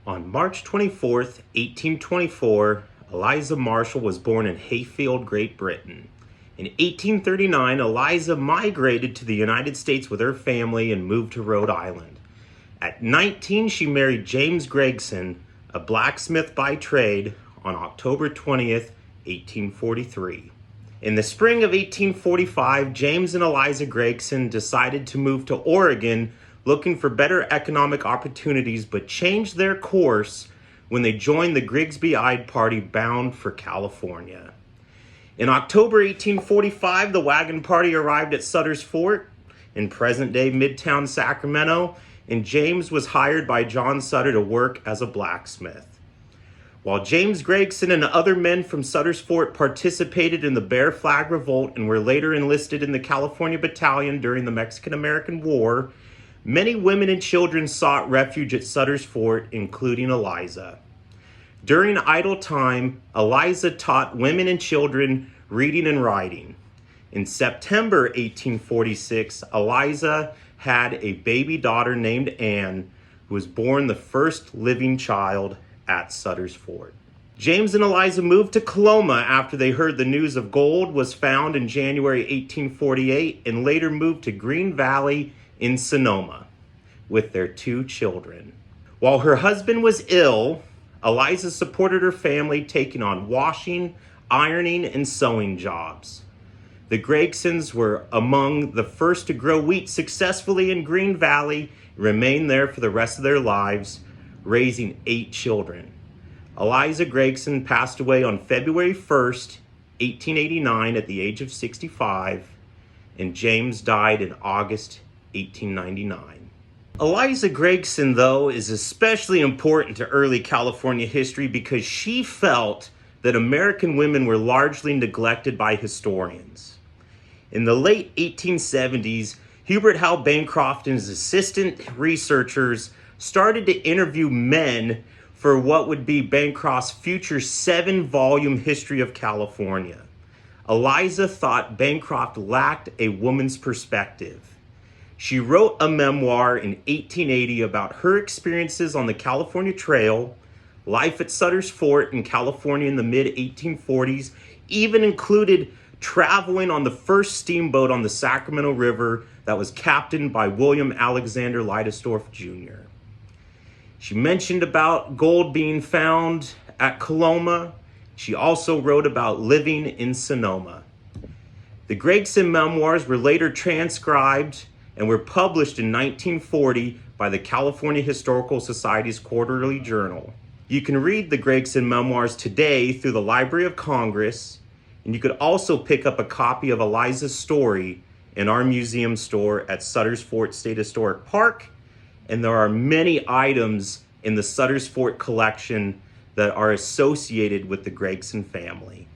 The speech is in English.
On March 24th, 1824, Eliza Marshall was born in Hayfield, Great Britain. In 1839, Eliza migrated to the United States with her family and moved to Rhode Island. At 19, she married James Gregson, a blacksmith by trade, on October 20th, 1843. In the spring of 1845, James and Eliza Gregson decided to move to Oregon, looking for better economic opportunities, but changed their course when they joined the Grigsby-Ide Party bound for California. In October 1845, the wagon party arrived at Sutter's Fort in present-day Midtown Sacramento, and James was hired by John Sutter to work as a blacksmith. While James Gregson and other men from Sutter's Fort participated in the Bear Flag Revolt and were later enlisted in the California Battalion during the Mexican-American War, many women and children sought refuge at Sutter's Fort, including Eliza. During idle time, Eliza taught women and children reading and writing. In September 1846, Eliza had a baby daughter named Anne, who was born the first living child at Sutter's Fort. James and Eliza moved to Coloma after they heard the news of gold was found in January 1848, and later moved to Green Valley in Sonoma with their 2 children. While her husband was ill, Eliza supported her family, taking on washing, ironing, and sewing jobs. The Gregsons were among the first to grow wheat successfully in Green Valley and remained there for the rest of their lives, raising 8 children. Eliza Gregson passed away on February 1st, 1889 at the age of 65, and James died in August 1899. Eliza Gregson, though, is especially important to early California history because she felt that American women were largely neglected by historians. In the late 1870s, Hubert Howe Bancroft and his assistant researchers started to interview men for what would be Bancroft's future 7-volume history of California. Eliza thought Bancroft lacked a woman's perspective. She wrote a memoir in 1880 about her experiences on the California Trail, life at Sutter's Fort in California in the mid-1840s, even included traveling on the first steamboat on the Sacramento River that was captained by William Alexander Leidesdorff Jr. She mentioned about gold being found at Coloma. She also wrote about living in Sonoma. The Gregson memoirs were later transcribed and were published in 1940 by the California Historical Society's Quarterly Journal. You can read the Gregson memoirs today through the Library of Congress, and you could also pick up a copy of Eliza's story in our museum store at Sutter's Fort State Historic Park, and there are many items in the Sutter's Fort collection that are associated with the Gregson family.